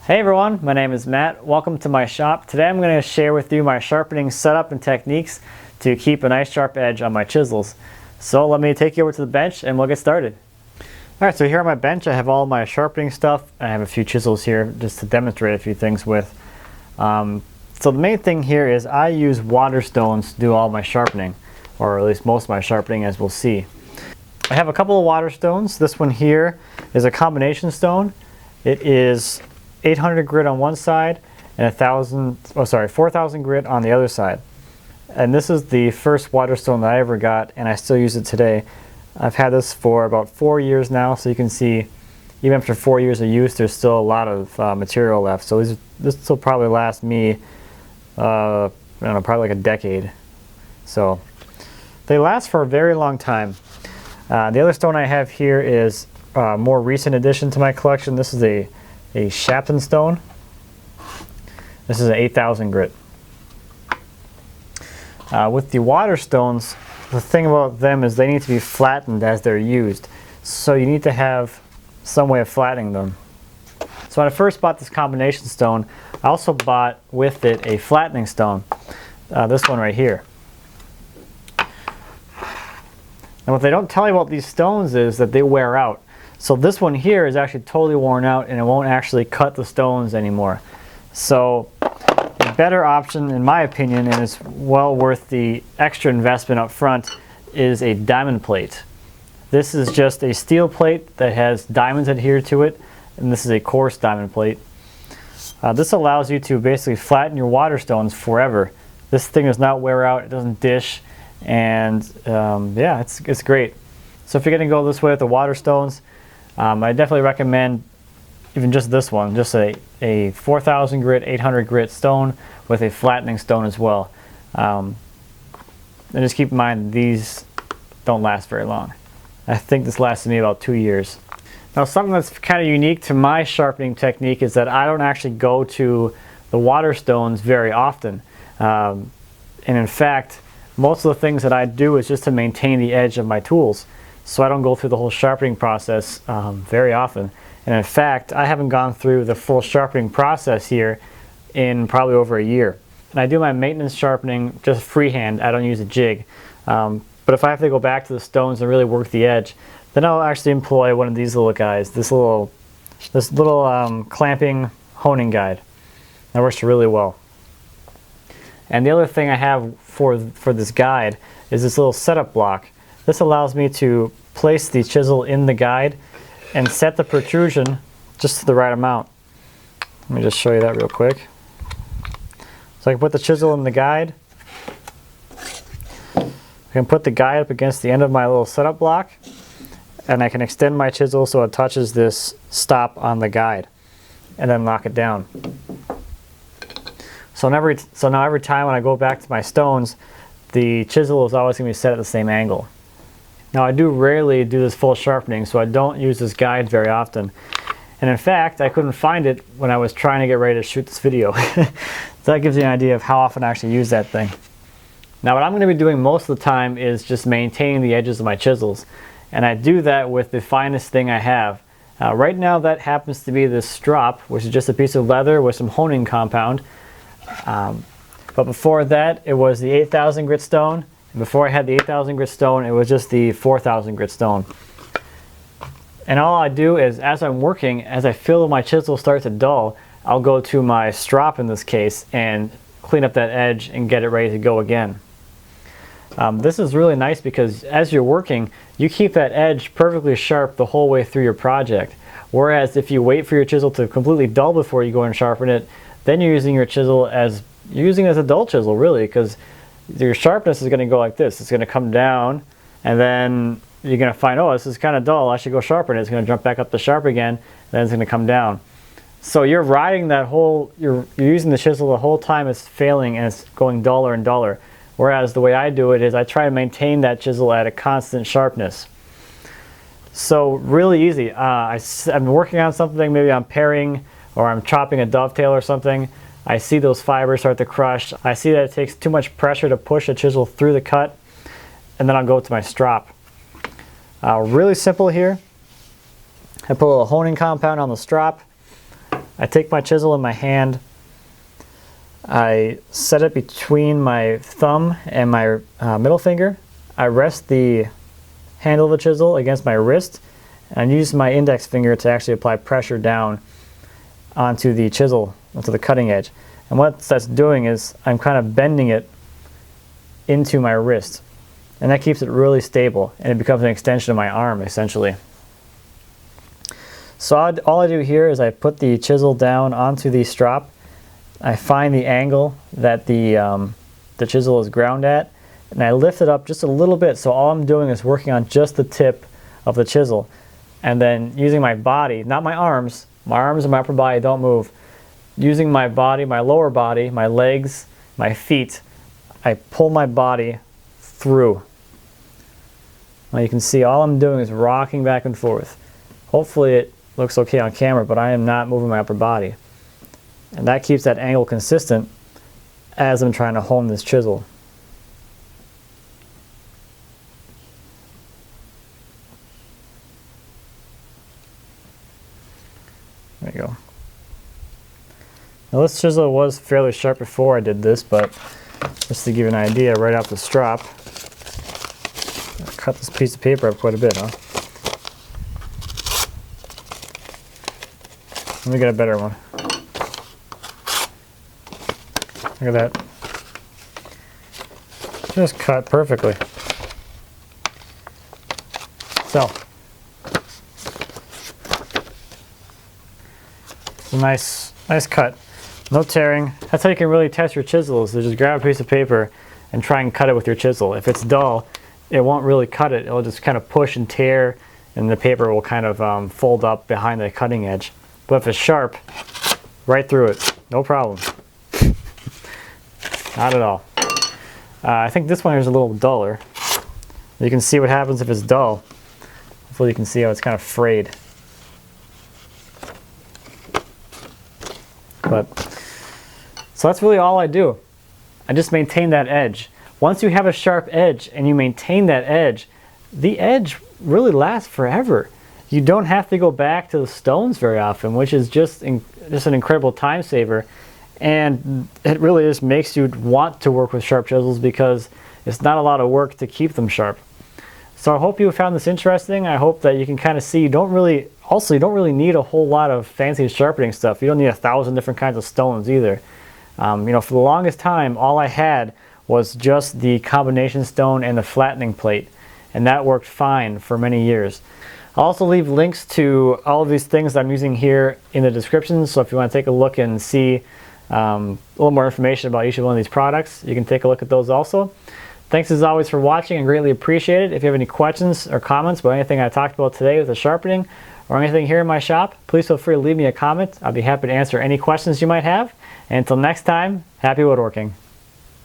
Hey everyone, my name is Matt. Welcome to my shop. Today I'm going to share with you my sharpening setup and techniques to keep a nice sharp edge on my chisels. So let me take you over to the bench and we'll get started. Alright, so here on my bench I have all my sharpening stuff. I have a few chisels here just to demonstrate a few things with. So the main thing here is I use water stones to do all my sharpening, or at least most of my sharpening, as we'll see. I have a couple of water stones. This one here is a combination stone. It is 800 grit on one side and 4,000 grit on the other side. And this is the first water stone that I ever got, and I still use it today. I've had this for about 4 years now, so you can see even after 4 years of use there's still a lot of material left. So this will probably last me I don't know, probably like a decade. So they last for a very long time. The other stone I have here is a more recent addition to my collection. This is a Sharpen stone. This is an 8,000 grit. With the water stones, the thing about them is they need to be flattened as they're used. So you need to have some way of flattening them. So when I first bought this combination stone, I also bought with it a flattening stone. This one right here. And what they don't tell you about these stones is that they wear out. So this one here is actually totally worn out and it won't actually cut the stones anymore. So the better option, in my opinion, and it's well worth the extra investment up front, is a diamond plate. This is just a steel plate that has diamonds adhered to it, and this is a coarse diamond plate. This allows you to basically flatten your water stones forever. This thing does not wear out, it doesn't dish, and yeah, it's great. So if you're going to go this way with the water stones, I definitely recommend even just this one, just a 4,000 grit, 800 grit stone with a flattening stone as well. And just keep in mind these don't last very long. I think this lasted me about 2 years. Now something that's kind of unique to my sharpening technique is that I don't actually go to the water stones very often. And in fact, most of the things that I do is just to maintain the edge of my tools. So I don't go through the whole sharpening process very often. And in fact, I haven't gone through the full sharpening process here in probably over a year. And I do my maintenance sharpening just freehand. I don't use a jig. But if I have to go back to the stones and really work the edge, then I'll actually employ one of these little guys, this little clamping honing guide. That works really well. And the other thing I have for this guide is this little setup block. This allows me to place the chisel in the guide and set the protrusion just to the right amount. Let me just show you that real quick. So I can put the chisel in the guide. I can put the guide up against the end of my little setup block, and I can extend my chisel so it touches this stop on the guide and then lock it down. So now every time when I go back to my stones, the chisel is always going to be set at the same angle. Now I do rarely do this full sharpening, so I don't use this guide very often. And in fact, I couldn't find it when I was trying to get ready to shoot this video. So that gives you an idea of how often I actually use that thing. Now what I'm going to be doing most of the time is just maintaining the edges of my chisels. And I do that with the finest thing I have. Right now that happens to be this strop, which is just a piece of leather with some honing compound. But before that it was the 8,000 grit stone. And before I had the 8,000 grit stone, it was just the 4,000 grit stone. And all I do is, as I'm working, as I feel my chisel start to dull, I'll go to my strop in this case and clean up that edge and get it ready to go again. This is really nice because as you're working, you keep that edge perfectly sharp the whole way through your project. Whereas if you wait for your chisel to completely dull before you go and sharpen it, then you're using your chisel as a dull chisel, really, because your sharpness is going to go like this. It's going to come down, and then you're going to find, oh, this is kind of dull, I should go sharpen it. It's going to jump back up to sharp again, then it's going to come down. So you're riding that whole, you're using the chisel the whole time it's failing and it's going duller and duller. Whereas the way I do it is I try to maintain that chisel at a constant sharpness. So really easy. I'm working on something, maybe I'm paring or I'm chopping a dovetail or something. I see those fibers start to crush. I see that it takes too much pressure to push a chisel through the cut, and then I'll go to my strop. Really simple here. I put a little honing compound on the strop. I take my chisel in my hand, I set it between my thumb and my middle finger. I rest the handle of the chisel against my wrist and use my index finger to actually apply pressure down onto the chisel, onto the cutting edge. And what that's doing is I'm kind of bending it into my wrist. And that keeps it really stable, and it becomes an extension of my arm, essentially. So all I do here is I put the chisel down onto the strop. I find the angle that the chisel is ground at, and I lift it up just a little bit, so all I'm doing is working on just the tip of the chisel. And then using my body, not my arms and my upper body don't move. Using my body, my lower body, my legs, my feet, I pull my body through. Now you can see all I'm doing is rocking back and forth. Hopefully it looks okay on camera, but I am not moving my upper body. And that keeps that angle consistent as I'm trying to hone this chisel. There you go. Now this chisel was fairly sharp before I did this, but just to give you an idea, right off the strop, I cut this piece of paper up quite a bit, huh? Let me get a better one. Look at that. Just cut perfectly. So, it's a nice cut. No tearing. That's how you can really test your chisels. So just grab a piece of paper and try and cut it with your chisel. If it's dull, it won't really cut it. It'll just kind of push and tear, and the paper will kind of fold up behind the cutting edge. But if it's sharp, right through it. No problem. Not at all. I think this one is a little duller. You can see what happens if it's dull. Hopefully you can see how it's kind of frayed. So that's really all I do. I just maintain that edge. Once you have a sharp edge and you maintain that edge, the edge really lasts forever. You don't have to go back to the stones very often, which is just an incredible time saver. And it really just makes you want to work with sharp chisels because it's not a lot of work to keep them sharp. So I hope you found this interesting. I hope that you can kind of see you don't really need a whole lot of fancy sharpening stuff. You don't need 1,000 different kinds of stones either. You know, for the longest time, all I had was just the combination stone and the flattening plate, and that worked fine for many years. I'll also leave links to all of these things that I'm using here in the description, so if you want to take a look and see a little more information about each one of these products, you can take a look at those also. Thanks as always for watching, and greatly appreciate it. If you have any questions or comments about anything I talked about today with the sharpening or anything here in my shop, please feel free to leave me a comment. I'll be happy to answer any questions you might have. And until next time, happy woodworking.